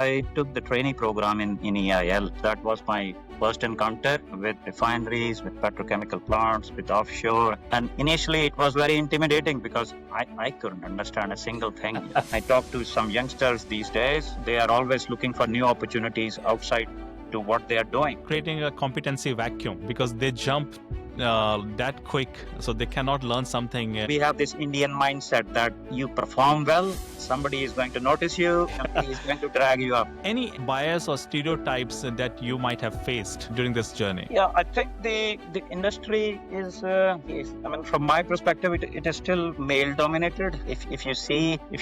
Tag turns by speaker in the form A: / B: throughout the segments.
A: I took the trainee program in EIL. That was my first encounter with refineries, with petrochemical plants, with offshore. And initially it was very intimidating because I couldn't understand a single thing. I talk to some youngsters these days. They are always looking for new opportunities outside to what they are doing.
B: Creating a competency vacuum because they jump that quick, so they cannot learn something.
A: We have this Indian mindset that you perform well, somebody is going to notice you, somebody is going to drag you up.
B: Any bias or stereotypes that you might have faced during this journey?
A: Yeah, I think the industry is I mean, from my perspective, it is still male dominated. If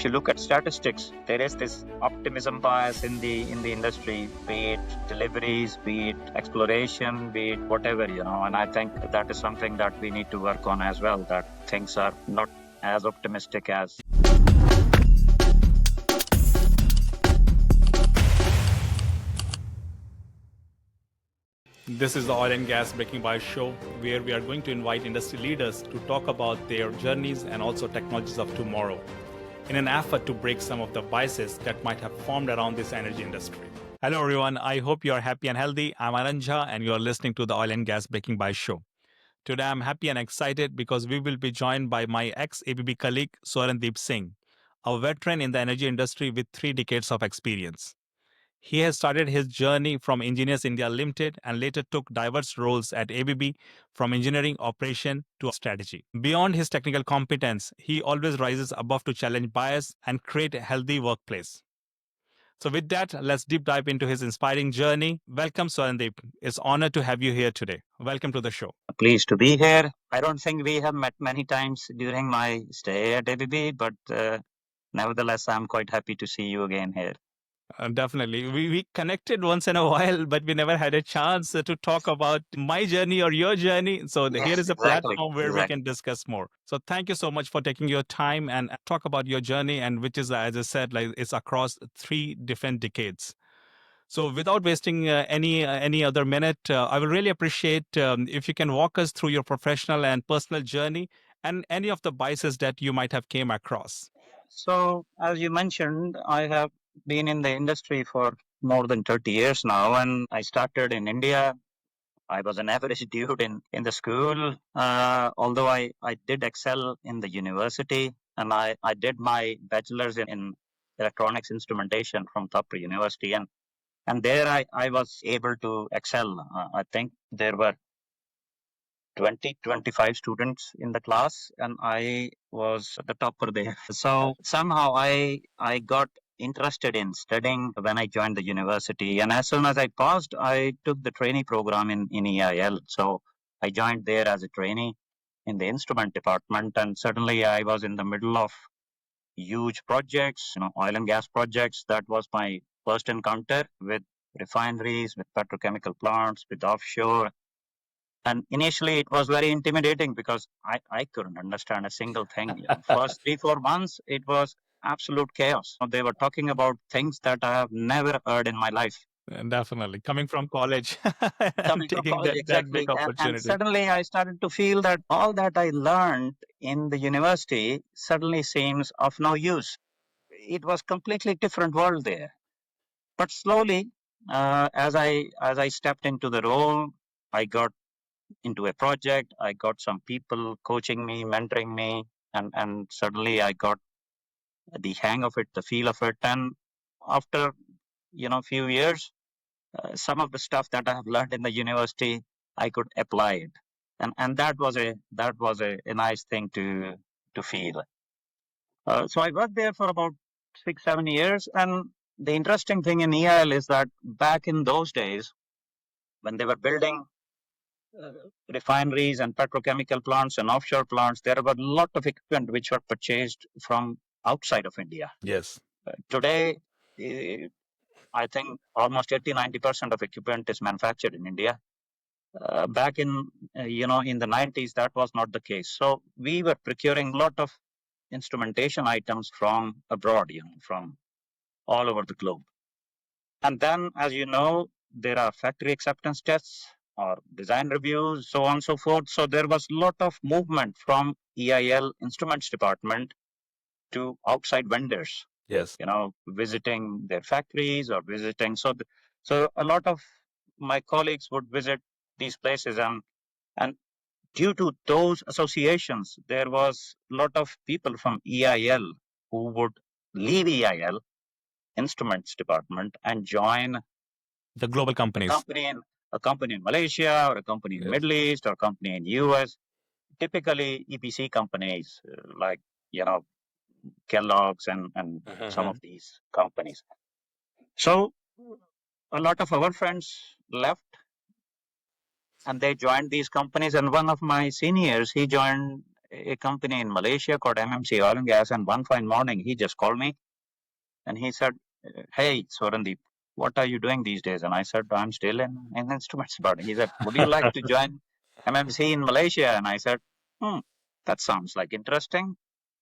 A: you look at statistics, there is this optimism bias in the industry, be it deliveries, be it exploration, be it whatever, and I think that is something that we need to work on as well, that things are not as optimistic as.
B: This is the Oil and Gas Breaking Bias show, where we are going to invite industry leaders to talk about their journeys and also technologies of tomorrow in an effort to break some of the biases that might have formed around this energy industry. Hello, everyone. I hope you are happy and healthy. I'm Ananja, and you are listening to the Oil and Gas Breaking Bias show. Today, I'm happy and excited because we will be joined by my ex-ABB colleague, Swarandeep Singh, a veteran in the energy industry with 3 decades of experience. He has started his journey from Engineers India Limited and later took diverse roles at ABB, from engineering operation to strategy. Beyond his technical competence, he always rises above to challenge bias and create a healthy workplace. So with that, let's deep dive into his inspiring journey. Welcome, Swarandeep. It's an honor to have you here today. Welcome to the show.
A: Pleased to be here. I don't think we have met many times during my stay at ABB, but nevertheless, I'm quite happy to see you again here.
B: Definitely. We connected once in a while, but we never had a chance to talk about my journey or your journey. So here is a platform where we can discuss more. So thank you so much for taking your time and talk about your journey, and which is, as I said, like it's across 3 different decades. So without wasting any other minute, I will really appreciate if you can walk us through your professional and personal journey and any of the biases that you might have came across.
A: So, as you mentioned, I have been in the industry for more than 30 years now, and I started in India. I was an average dude in the school, although I did excel in the university, and I did my bachelor's in electronics instrumentation from Thapar University, and there I was able to excel. I think there were 25 students in the class, and I was the topper there. So somehow I got interested in studying when I joined the university. And as soon as I passed, I took the trainee program in EIL. So I joined there as a trainee in the instrument department. And suddenly I was in the middle of huge projects, oil and gas projects. That was my first encounter with refineries, with petrochemical plants, with offshore. And initially, it was very intimidating because I couldn't understand a single thing. First 3 4 months, it was absolute chaos. They were talking about things that I have never heard in my life.
B: Definitely. Coming from college and
A: Coming from
B: taking
A: college,
B: that big
A: exactly. And
B: opportunity.
A: suddenly, I started to feel that all that I learned in the university suddenly seems of no use. It was completely different world there. But slowly, as I stepped into the role, I got into a project. I got some people coaching me, mentoring me, and suddenly I got the hang of it, the feel of it. And after few years, some of the stuff that I have learned in the university, I could apply it, and that was a nice thing to feel. So I worked there for about 6 7 years, and the interesting thing in EIL is that back in those days when they were building uh, refineries and petrochemical plants and offshore plants, there were a lot of equipment which were purchased from outside of India.
B: Yes.
A: Today, eh, I think almost 80 90% of equipment is manufactured in India. Back in the 90s, that was not the case. So we were procuring a lot of instrumentation items from abroad, from all over the globe. And then, as you know, there are factory acceptance tests or design reviews, so on and so forth. So there was a lot of movement from EIL instruments department to outside vendors.
B: Yes.
A: visiting their factories or visiting. So a lot of my colleagues would visit these places, and due to those associations, there was a lot of people from EIL who would leave EIL instruments department and join
B: The global
A: a
B: companies.
A: company in a company in Malaysia or a company in
B: Yes.
A: Middle East or a company in US. Typically EPC companies like you know Kellogg's and some of
B: Mhm.
A: these companies. So a lot of our friends left and they joined these companies. And one of my seniors, he joined a company in Malaysia called MMC Oil and Gas. And one fine morning, he just called me and he said, "Hey, Swarandeep, what are you doing these days?" And I said, "I'm still in instruments." But he said, "Would you like to join MMC in Malaysia?" And I said, "Hmm, that sounds like interesting.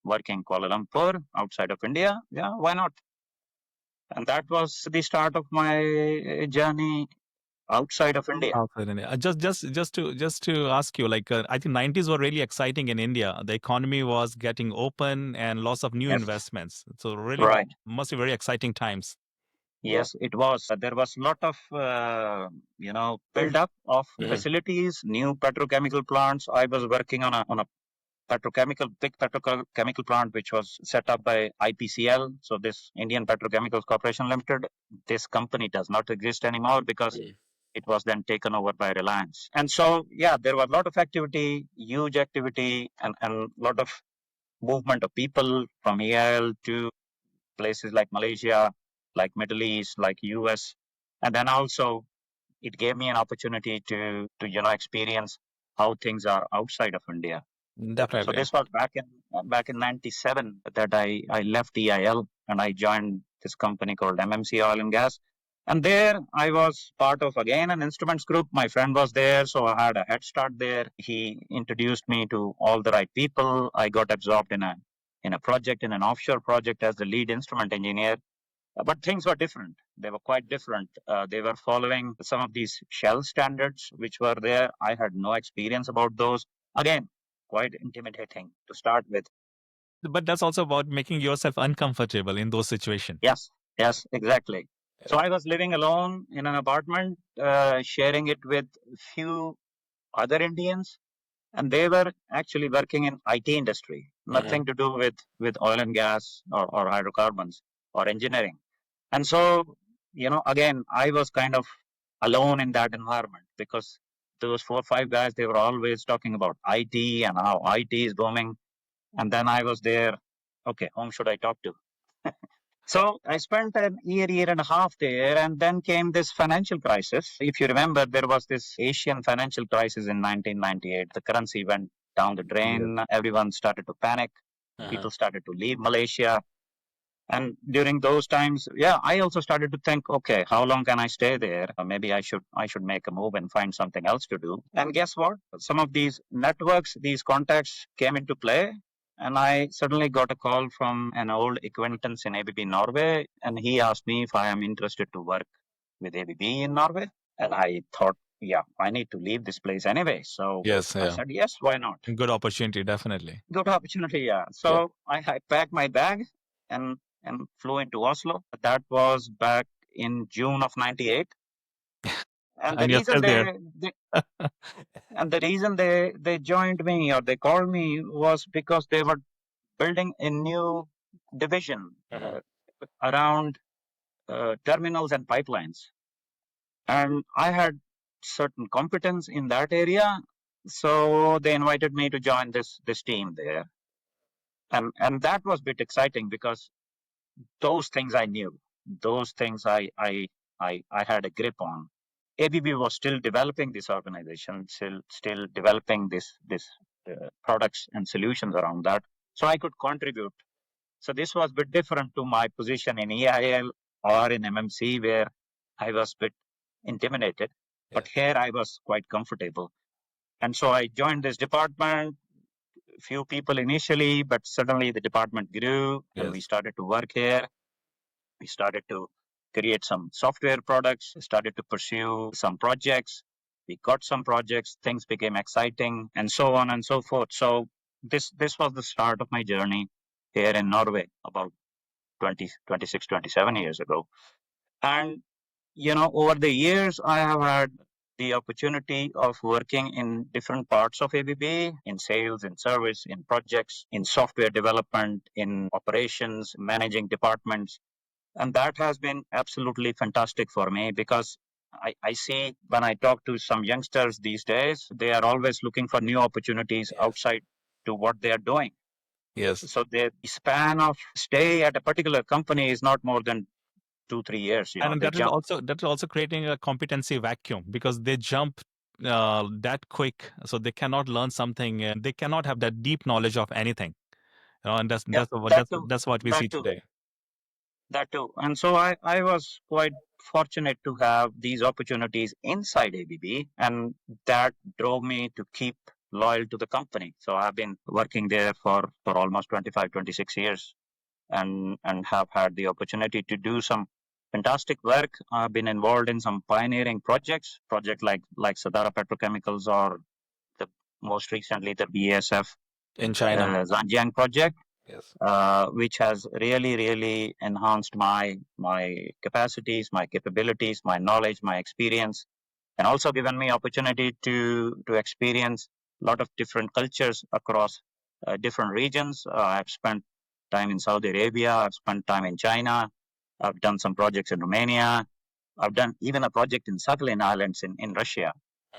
A: Working Kuala Lumpur outside of India. Yeah, why not?" And that was the start of my journey outside of India.
B: Outside India. Just to ask you, like I think 90s were really exciting in India. The economy was getting open and lots of new
A: Yes,
B: investments. So really
A: right.
B: must be very exciting times.
A: Yes, it was. There was a lot of, build up of
B: Mhm.
A: facilities, new petrochemical plants. I was working on a big petrochemical plant, which was set up by IPCL. So this Indian Petrochemicals Corporation Limited, this company does not exist anymore because
B: Mm.
A: it was then taken over by Reliance. And so, yeah, there was a lot of activity, huge activity, and a lot of movement of people from EIL to places like Malaysia, like Middle East, like US. And then also it gave me an opportunity to experience how things are outside of India. So
B: Definitely.
A: this was back in '97 that I left EIL and I joined this company called MMC Oil and Gas. And there I was part of again an instruments group. My friend was there, so I had a head start there. He introduced me to all the right people. I got absorbed in a project, in an offshore project as the lead instrument engineer. But things were different. They were quite different. They were following some of these shell standards which were there. I had no experience about those. Again, quite intimidating to start with.
B: But that's also about making yourself uncomfortable in those situations.
A: Yes, yes, exactly. So
B: Yes.
A: I was living alone in an apartment, sharing it with few other Indians, and they were actually working in IT industry,
B: Mhm.
A: nothing to do with oil and gas or hydrocarbons or engineering. And so, again, I was kind of alone in that environment because those 4 or 5 guys, they were always talking about IT and how IT is booming. And then I was there, okay, whom should I talk to? So I spent an year and a half there, and then came this financial crisis. If you remember, there was this Asian financial crisis in 1998. The currency went down the
B: Yes.
A: drain. Everyone started to panic.
B: Uh-huh.
A: People started to leave Malaysia. And during those times, yeah, I also started to think, okay, how long can I stay there? Maybe I should make a move and find something else to do. And guess what? Some of these networks, these contacts came into play. And I suddenly got a call from an old acquaintance in ABB Norway, and he asked me if I am interested to work with ABB in Norway. And I thought, yeah, I need to leave this place anyway. So
B: Yes.
A: I
B: Yeah.
A: said, yes, why not?
B: Good opportunity. Definitely.
A: Good opportunity, yeah.
B: Yeah.
A: So I packed my bag and flew into Oslo. That was back in June of '98. And the
B: And you're
A: reason
B: still there.
A: they joined me or they called me was because they were building a new division
B: Mhm.
A: around terminals and pipelines, and I had certain competence in that area. So they invited me to join this team there, and that was a bit exciting because those things I knew, those things I had a grip on. ABB was still developing this organization, still developing this products and solutions around that, so I could contribute. So this was a bit different to my position in EIL or in MMC, where I was a bit intimidated,
B: Yeah.
A: but here I was quite comfortable. And so I joined this department, few people initially, but suddenly the department grew and we
B: Yes.
A: started to work here. We started to create some software products, started to pursue some projects. We got some projects, things became exciting, and so on and so forth. So this was the start of my journey here in Norway about 26, 27 years ago. And, over the years, I have had the opportunity of working in different parts of ABB, in sales, in service, in projects, in software development, in operations, managing departments. And that has been absolutely fantastic for me because I see when I talk to some youngsters these days, they are always looking for new opportunities
B: Yes.
A: outside to what they are doing.
B: Yes.
A: So the span of stay at a particular company is not more than 2, 3 years.
B: And
A: They jump.
B: that is also creating a competency vacuum because they jump that quick, so they cannot learn something. They cannot have that deep knowledge of anything. And
A: Yeah, that too.
B: that's what we see
A: That too.
B: today.
A: That too. And so I was quite fortunate to have these opportunities inside ABB, and that drove me to keep loyal to the company. So I've been working there for almost 25, 26 years and have had the opportunity to do some fantastic work. I've been involved in some pioneering project like Sadara Petrochemicals or the most recently the BASF
B: In China.
A: Zhanjiang project,
B: Yes.
A: which has really enhanced my capacities, my capabilities, my knowledge, my experience, and also given me opportunity to experience a lot of different cultures across different regions. I've spent time in Saudi Arabia. I've spent time in China. I've done some projects in Romania. I've done even a project in Sakhalin Islands in Russia.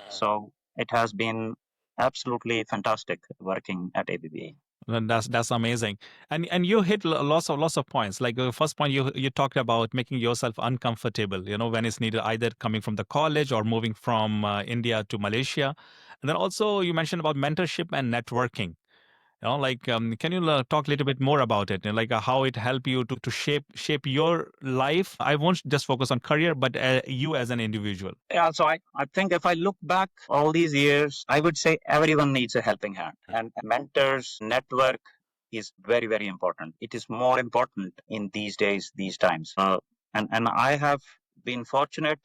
A: So it has been absolutely fantastic working at ABB.
B: And that's amazing. And you hit lots of points. Like the first point, you talked about making yourself uncomfortable. When it's needed, either coming from the college or moving from India to Malaysia. And then also you mentioned about mentorship and networking. Like can you talk a little bit more about it? Like how it helped you to shape your life. I won't just focus on career, but you as an individual.
A: Yeah, so I think if I look back all these years, I would say everyone needs a helping hand. And mentors, network is very important. It is more important in these days, these times. And I have been fortunate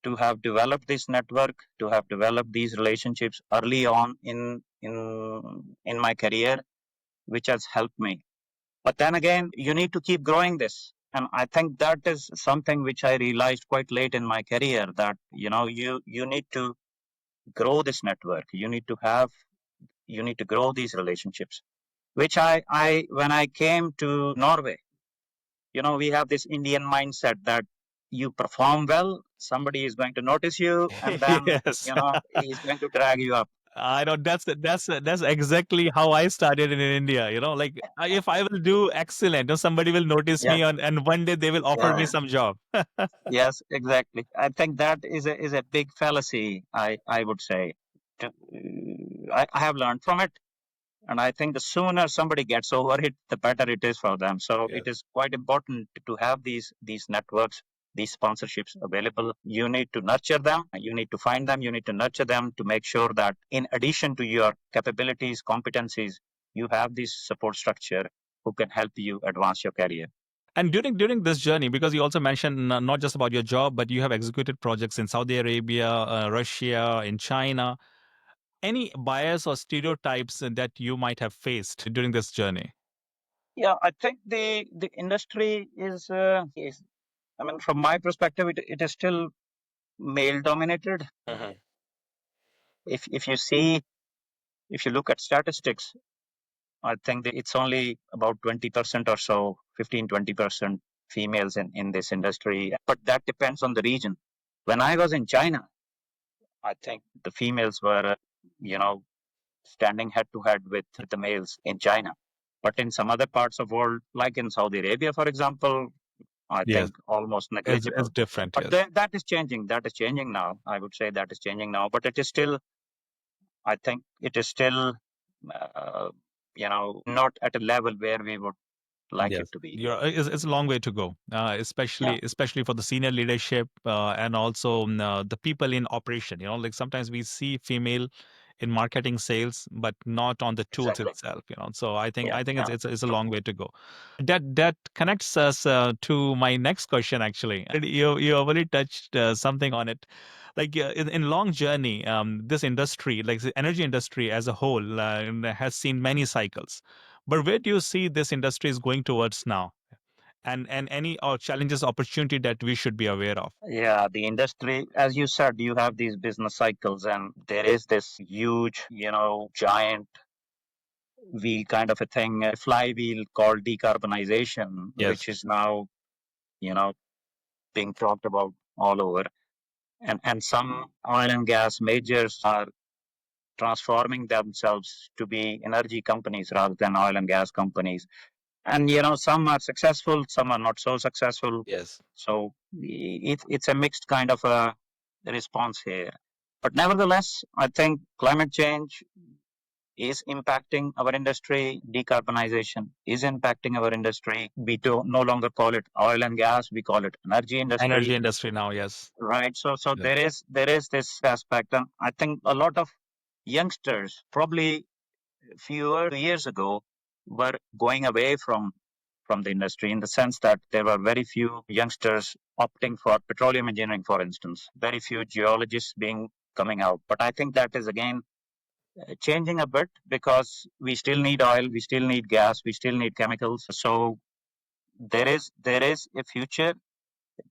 A: to have developed this network, to have developed these relationships early on in my career, which has helped me. But then again, you need to keep growing this. And I think that is something which I realized quite late in my career that, you need to grow this network. You need to grow these relationships, which when I came to Norway, we have this Indian mindset that you perform well, somebody is going to notice you, and then,
B: Yes.
A: he's going to drag you up.
B: I know that's exactly how I started in India. Like if I will do excellent, somebody will notice
A: Yeah.
B: me, and one day they will offer me
A: Yeah.
B: some job.
A: Yes, exactly. I think that is a big fallacy. I would say. I have learned from it, and I think the sooner somebody gets over it, the better it is for them. So it
B: Yes.
A: is quite important to have these networks, these sponsorships available. You need to nurture them. You need to find them. You need to nurture them to make sure that in addition to your capabilities, competencies, you have this support structure who can help you advance your career.
B: And during this journey, because you also mentioned not just about your job, but you have executed projects in Saudi Arabia, Russia, in China. Any bias or stereotypes that you might have faced during this journey?
A: Yeah, I think the industry is, I mean, from my perspective, it is still male dominated.
B: Mhm.
A: If you see, if you look at statistics, I think that it's only about 20% or so, 15, 20% females in this industry. But that depends on the region. When I was in China, I think the females were, you know, standing head to head with the males in China. But in some other parts of the world, like in Saudi Arabia, for example, I
B: Yes,
A: think almost
B: it's
A: negligible.
B: different.
A: But
B: Yes.
A: that is changing. That is changing now. I would say that is changing now. But it is still, I think it is still, uh, not at a level where we would like it
B: Yes,
A: to be.
B: it's a long way to go,
A: Yeah,
B: especially for the senior leadership and also the people in operation. Like sometimes we see female in marketing, sales, but not on the tools
A: exactly.
B: itself. So I think
A: Yeah.
B: it's a long way to go. That connects us to my next question. Actually, you already touched something on it. Like in long journey, this industry, like the energy industry as a whole, has seen many cycles. But where do you see this industry is going towards now? and any challenges, opportunity that we should be aware of?
A: Yeah, the industry, as you said, you have these business cycles, and there is this huge, giant wheel kind of a thing, a flywheel called decarbonization,
B: Yes.
A: which is now, you know, being talked about all over. And some oil and gas majors are transforming themselves to be energy companies rather than oil and gas companies. And some are successful, some are not so successful.
B: Yes.
A: So it's a mixed kind of a response here. But nevertheless, I think climate change is impacting our industry. Decarbonization is impacting our industry. We do no longer call it oil and gas; we call it energy
B: Energy
A: industry,
B: industry now, yes.
A: right? So
B: Yeah.
A: there is this aspect, and I think a lot of youngsters, probably fewer years ago, were going away from the industry, in the sense that there were very few youngsters opting for petroleum engineering, for instance, very few geologists being coming out. But I think that is again changing a bit, because we still need oil, we still need gas, we still need chemicals. So there is a future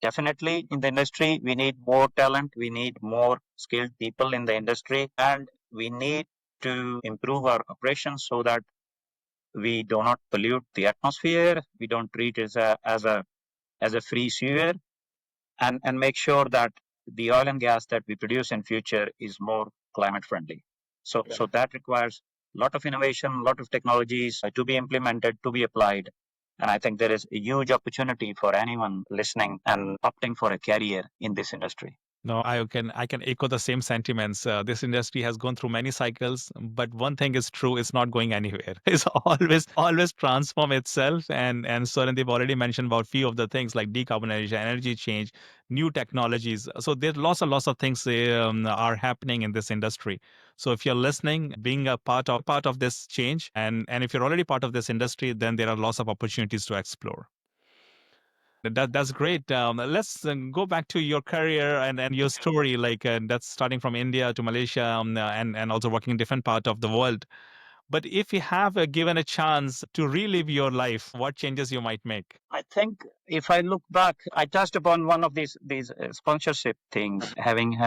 A: definitely in the industry. We need more talent, we need more skilled people in the industry, and we need to improve our operations so that we do not pollute the atmosphere, we don't treat it as a free sewer, and make sure that the oil and gas that we produce in future is more climate friendly. So that requires a lot of innovation, a lot of technologies to be implemented, to be applied. And I think there is a huge opportunity for anyone listening and opting for a career in this industry.
B: No, I can echo the same sentiments. This industry has gone through many cycles, but one thing is true: it's not going anywhere. It's always transform itself. And Soren, they've already mentioned about few of the things like decarbonization, energy change, new technologies. So there's lots of things are happening in this industry. So if you're listening, being a part of this change, and if you're already part of this industry, then there are lots of opportunities to explore. That's great. Let's go back to your career and your story. Like that's starting from India to Malaysia, and also working in different part of the world. But if you have given a chance to relive your life, what changes you might make?
A: I think if I look back, I touched upon one of these sponsorship things, having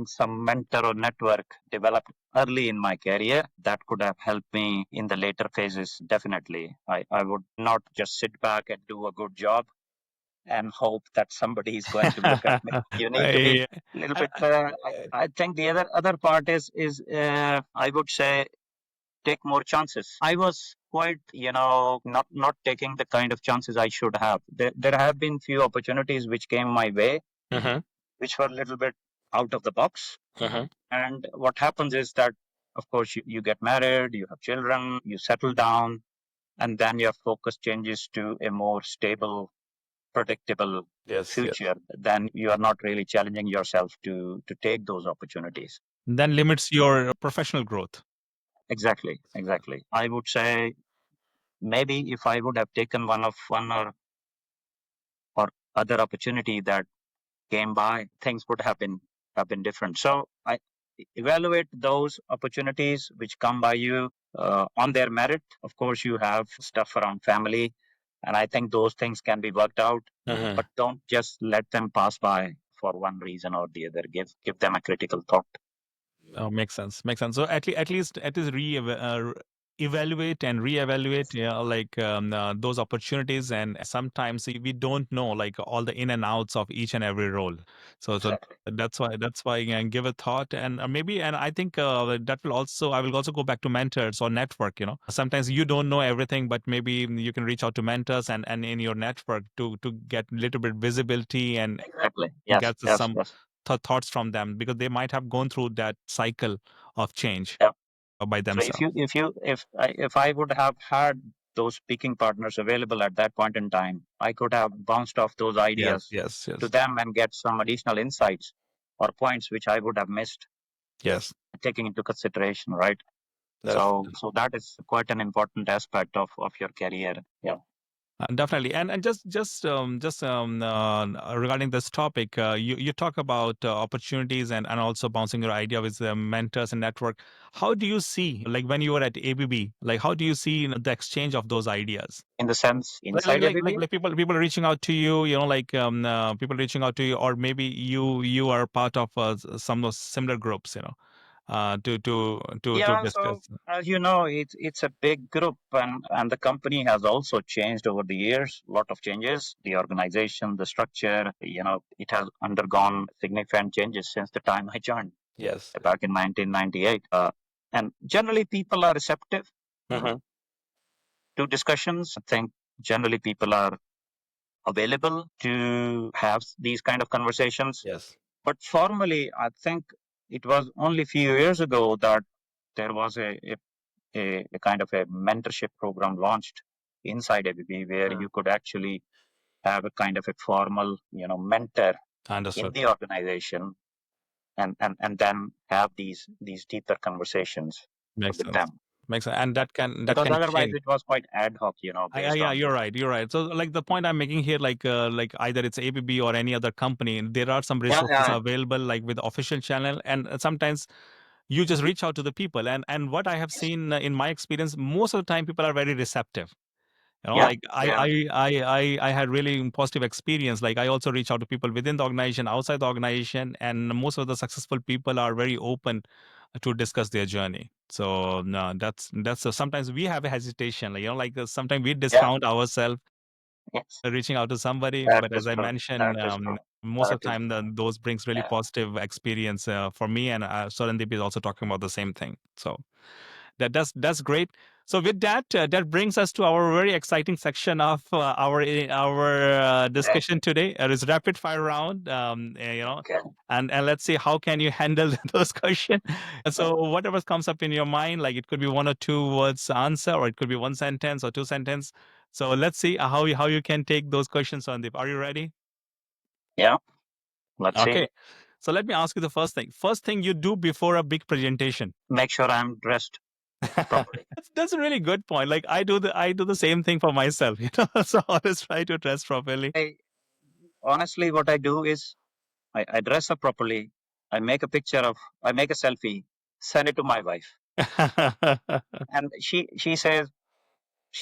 A: some mentor or network developed early in my career that could have helped me in the later phases. Definitely, I would not just sit back and do a good job and hope that somebody is going to look at me. You need to be
B: I,
A: a little bit. I think the other part is I would say take more chances. I was quite, not taking the kind of chances I should have. There have been few opportunities which came my way,
B: uh-huh,
A: which were a little bit out of the box.
B: uh-huh.
A: And what happens is that, of course, you get married, you have children, you settle down, and then your focus changes to a more stable, predictable
B: Yes, yes.
A: future. Then you are not really challenging yourself to take those opportunities.
B: Then limits your professional growth.
A: Exactly, exactly. I would say maybe if I would have taken one or other opportunity that came by, things would have been different. So I evaluate those opportunities which come by you on their merit. Of course, you have stuff around family, and I think those things can be worked out.
B: Uh-huh.
A: But don't just let them pass by for one reason or the other. Give them a critical thought.
B: Oh, makes sense. Makes sense. So at least evaluate and reevaluate, yeah, like those opportunities. And sometimes we don't know like all the in and outs of each and every role. So
A: Exactly.
B: that's why give a thought, and maybe, and I think that will also I will also go back to mentors or network. Sometimes you don't know everything, but maybe you can reach out to mentors and in your network to get a little bit visibility and
A: Exactly. Yes.
B: get
A: Yes.
B: some
A: Yes.
B: thoughts from them, because they might have gone through that cycle of change
A: Yeah.
B: by
A: So
B: themselves.
A: if I would have had those speaking partners available at that point in time, I could have bounced off those
B: Yes,
A: ideas
B: yes,
A: to
B: yes,
A: them and get some additional insights or points which I would have missed
B: yes.
A: taking into consideration, right?
B: That's
A: So that is quite an important aspect of your career. Yeah.
B: Definitely, and just regarding this topic, you talk about opportunities and also bouncing your idea with mentors and network. How do you see, like when you were at ABB, like how do you see, the exchange of those ideas?
A: In the sense inside ABB.
B: Like people reaching out to you, like people reaching out to you, or maybe you are part of some of those similar groups, to
A: Yeah,
B: discuss.
A: so as you know, it's a big group, and the company has also changed over the years. A lot of changes. The organization, the structure, it has undergone significant changes since the time I joined
B: Yes.
A: back in 1998. And generally, people are receptive
B: Hmm.
A: to discussions. I think generally people are available to have these kind of conversations.
B: Yes.
A: But formally, I think it was only a few years ago that there was a kind of a mentorship program launched inside ABB where you could actually have a kind of a formal, mentor in
B: Understood.
A: the organization, and then have these deeper conversations
B: Makes
A: with
B: sense.
A: them.
B: Makes sense. And that
A: Because
B: can
A: otherwise
B: change.
A: it was quite ad hoc, based
B: Yeah,
A: on.
B: you're right. You're right. So, like the point I'm making here, like either it's ABB or any other company, there are some
A: Yeah,
B: resources
A: yeah,
B: available, like with official channel, and sometimes you just reach out to the people. And what I have
A: yes,
B: seen in my experience, most of the time people are very receptive.
A: yeah,
B: Like
A: they are.
B: I had really positive experience. Like I also reach out to people within the organization, outside the organization, and most of the successful people are very open to discuss their journey. So no, that's sometimes we have a hesitation. Like sometimes we
A: Yeah,
B: discount ourselves
A: yes,
B: reaching out to somebody.
A: that
B: But
A: is
B: as I
A: true. That
B: mentioned,
A: is true.
B: most
A: That
B: of the
A: is
B: time
A: true.
B: those brings really
A: Yeah,
B: positive experience for me. And Sorandeep is also talking about the same thing. So that's great. So with that, that brings us to our very exciting section of our
A: yeah.
B: discussion today. It is rapid fire round.
A: Okay.
B: And let's see how can you handle those questions. So whatever comes up in your mind, like it could be one or two words answer, or it could be one sentence or two sentence. So let's see how you can take those questions, Sandeep. Are you ready?
A: Yeah, let's see.
B: Okay. So let me ask you the first thing. First thing you do before a big presentation.
A: Make sure I'm dressed properly.
B: That's a really good point. Like I do the same thing for myself, So I always try to dress properly.
A: I honestly, what I do is I dress up properly. I make a selfie, send it to my wife, and she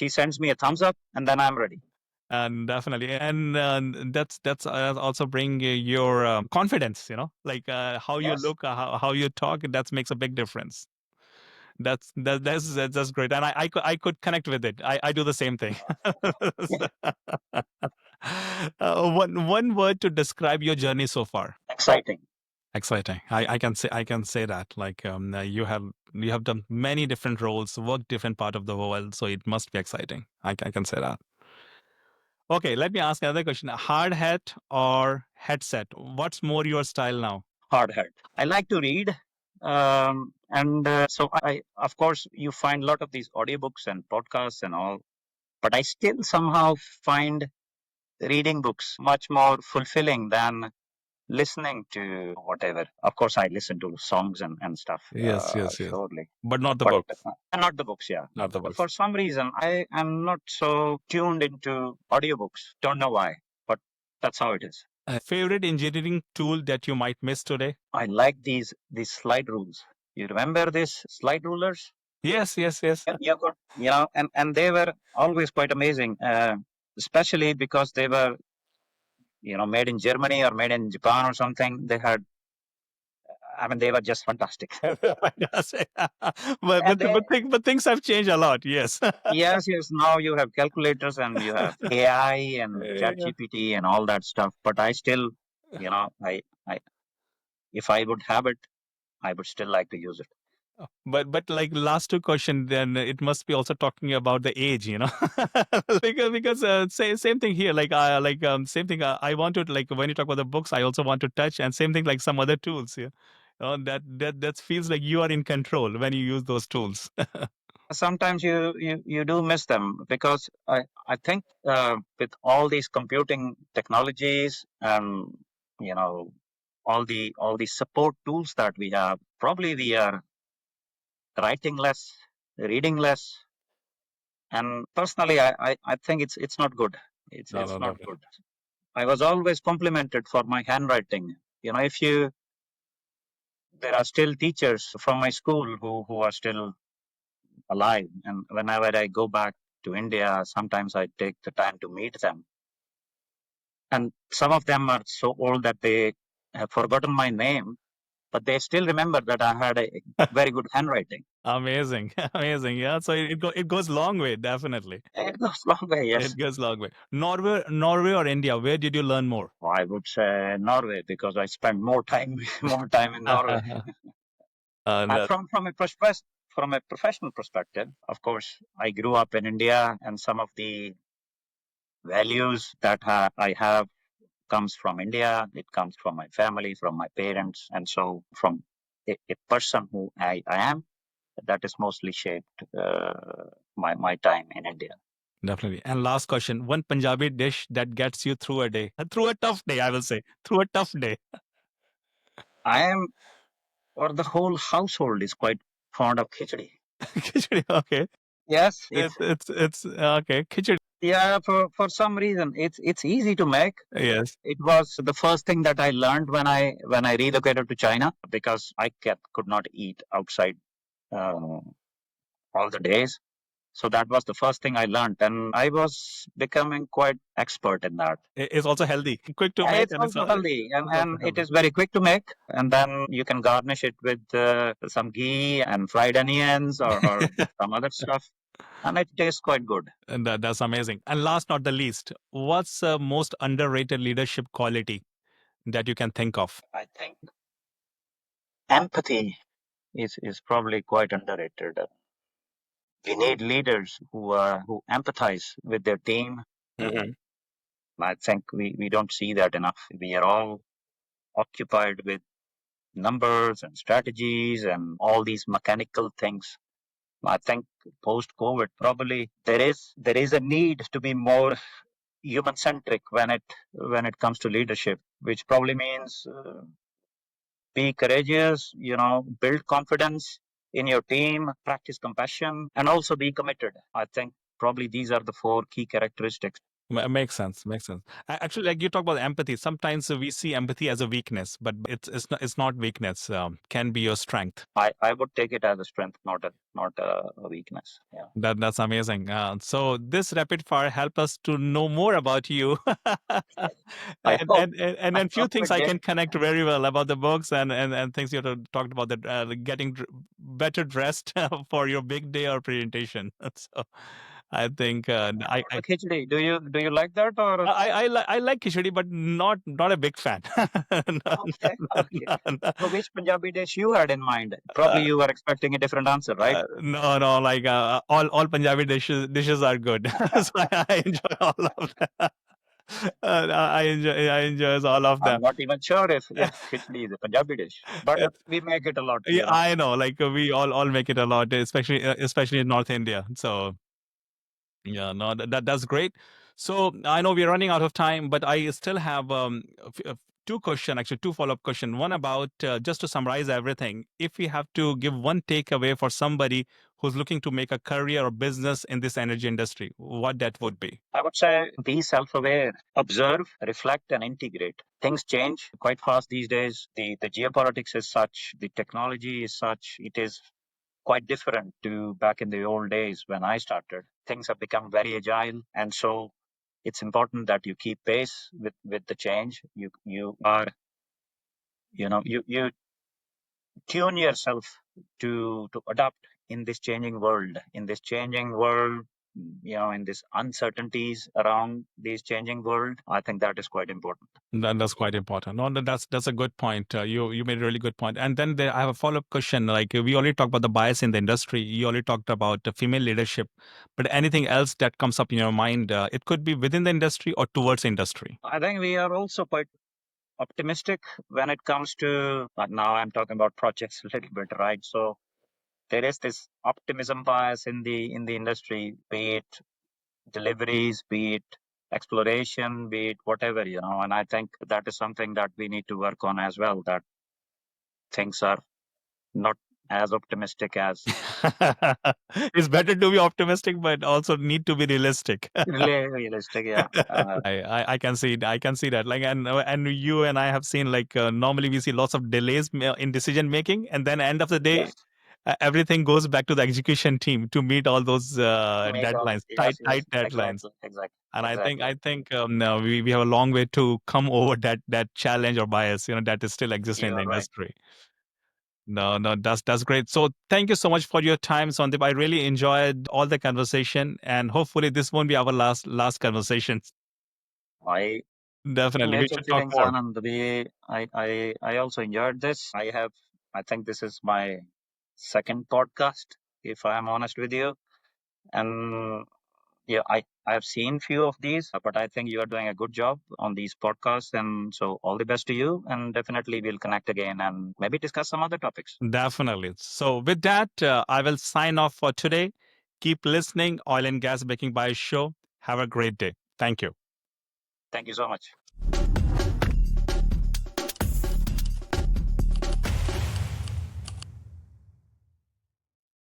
A: sends me a thumbs up, and then I'm ready.
B: And definitely, and that's also bring your confidence. Like how you
A: Yes.
B: look, how you talk. That makes a big difference. That's great, and I could connect with it. I do the same thing.
A: Yeah.
B: One word to describe your journey so far.
A: Exciting.
B: Exciting. I can say that. Like you have done many different roles, worked different part of the world, so it must be exciting. I can say that. Okay, let me ask another question. Hard hat or headset? What's more your style now?
A: Hard hat. I like to read. And so of course, you find a lot of these audiobooks and podcasts and all, but I still somehow find reading books much more fulfilling than listening to whatever. Of course, I listen to songs and stuff,
B: Yes, yes, yes.
A: surely,
B: But not the
A: but
B: books.
A: not the books. Yeah,
B: Not the books.
A: for some reason, I am not so tuned into audiobooks. Don't know why, but that's how it is.
B: Favorite engineering tool that you might miss today?
A: I like these slide rules. You remember these slide rulers?
B: Yes, yes, yes.
A: You could, and they were always quite amazing, especially because they were, made in Germany or made in Japan or something. I mean, they were just fantastic.
B: Yes. but
A: And
B: but
A: they,
B: but, but things have changed a lot. Yes.
A: yes, yes, now you have calculators and you have AI and chat
B: Yeah.
A: GPT and all that stuff. But I still, I, if I would have it, I would still like to use it.
B: But like last two question, then it must be also talking about the age. Because same thing here. Like same thing. I want to, like when you talk about the books, I also want to touch, and same thing like some other tools. Yeah, that feels like you are in control when you use those tools.
A: Sometimes you do miss them because I think with all these computing technologies and you know all the support tools that we have, probably we are writing less, reading less, And personally, I think it's not good.
B: No,
A: It's
B: no,
A: not
B: definitely.
A: good. I was always complimented for my handwriting. If you there are still teachers from my school who are still alive, and whenever I go back to India, sometimes I take the time to meet them. And some of them are so old that they have forgotten my name, but they still remember that I had a very good handwriting.
B: Amazing, amazing. Yeah, so it goes long way, definitely.
A: It goes long way, yes.
B: It goes long way. Norway or India? Where did you learn more?
A: I would say Norway because I spent more time more time in Norway. And
B: That
A: from a professional perspective, of course, I grew up in India, and some of the values that I have comes from India. It comes from my family, from my parents, and so from a person who I am. That is mostly shaped my time in India.
B: definitely. And last question: one Punjabi dish that gets you through a day, through a tough day, I will say, through a tough day.
A: I am, or the whole household is quite fond of khichdi.
B: Khichdi, okay.
A: Yes, it's
B: It's okay. Khichdi.
A: yeah. For some reason, it's easy to make.
B: Yes.
A: It was the first thing that I learned when I relocated to China because could not eat outside uh, all the days. So that was the first thing I learned, and I was becoming quite expert in that.
B: It's also healthy, quick to
A: Yeah,
B: make,
A: it's
B: and
A: also healthy,
B: it's also
A: and it
B: healthy.
A: is very quick to make. And then you can garnish it with some ghee and fried onions or some other stuff, and it tastes quite good.
B: And that's amazing. And last not the least, what's most underrated leadership quality that you can think of?
A: I think empathy is probably quite underrated. We need leaders who empathize with their team.
B: Hmm.
A: I think we don't see that enough. We are all occupied with numbers and strategies and all these mechanical things. I think post COVID probably there is a need to be more human centric when it comes to leadership, which probably means be courageous, build confidence in your team, practice compassion, and also be committed. I think probably these are the four key characteristics.
B: Makes sense. Makes sense. Actually, like you talk about empathy, sometimes we see empathy as a weakness, but it's not weakness. Can be your strength.
A: I would take it as a strength, not a weakness. Yeah.
B: That's amazing. So this rapid fire help us to know more about you,
A: I
B: and
A: hope
B: and and and
A: I
B: and few
A: hope
B: things
A: it
B: I
A: did.
B: can connect very well about the books and things you have talked about that getting better dressed for your big day or presentation. So I think
A: What about the khichdi? Do you like that or
B: I like khichdi, but not a big fan. No,
A: okay, okay.
B: no, no.
A: So which Punjabi dish you had in mind? Probably you were expecting a different answer, right?
B: No, like all Punjabi dishes are good, so I enjoy all of them. I enjoy all of
A: I'm
B: them.
A: not even sure if khichdi is a Punjabi dish, but
B: It's,
A: we make it a lot,
B: yeah, I know. Like we all make it a lot, especially in North India. So yeah, no, that's great. So I know we're running out of time, but I still have two question, actually two follow-up question. One about just to summarize everything. If we have to give one takeaway for somebody who's looking to make a career or business in this energy industry, what that would be?
A: I would say be self aware, observe, reflect, and integrate. Things change quite fast these days. The geopolitics is such, the technology is such, it is quite different to back in the old days when I started. Things have become very agile. And so it's important that you keep pace with the change. You are, you tune yourself to adapt in this changing world, in this uncertainties around this changing world. I think that is quite important.
B: That's quite important. No, that's a good point. You made a really good point. And then I have a follow up question. Like we already talked about the bias in the industry. You already talked about the female leadership, but anything else that comes up in your mind? It could be within the industry or towards industry.
A: I think we are also quite optimistic when it comes to now I'm talking about projects a little bit, right? So there is this optimism bias in the industry, be it deliveries, be it exploration, be it whatever, and I think that is something that we need to work on as well, that things are not as optimistic as
B: It's better to be optimistic, but also need to be realistic.
A: really realistic. Yeah.
B: I can see it. I can see that. Like, and you and I have seen, like, normally we see lots of delays in decision making, and then end of the day,
A: Yes.
B: everything goes back to the execution team to meet all those
A: To meet all.
B: deadlines,
A: Yes.
B: tight
A: Yes.
B: deadlines.
A: Exactly. Exactly.
B: And
A: Exactly.
B: I think no, we have a long way to come over that challenge or bias, that is still existing in
A: You
B: the
A: are right.
B: industry. No, no, that's great. So thank you so much for your time, Sandeep. I really enjoyed all the conversation, and hopefully this won't be our last conversation.
A: I
B: Definitely, we
A: mutual
B: should talk
A: feelings,
B: more.
A: Anand. I also enjoyed this. I think this is my second podcast, if I am honest with you. And yeah, I have seen few of these, but I think you are doing a good job on these podcasts. And so all the best to you. And definitely we'll connect again and maybe discuss some other topics.
B: Definitely. So with that, I will sign off for today. Keep listening. Oil and Gas Making by Show. Have a great day. Thank you.
A: Thank you so much.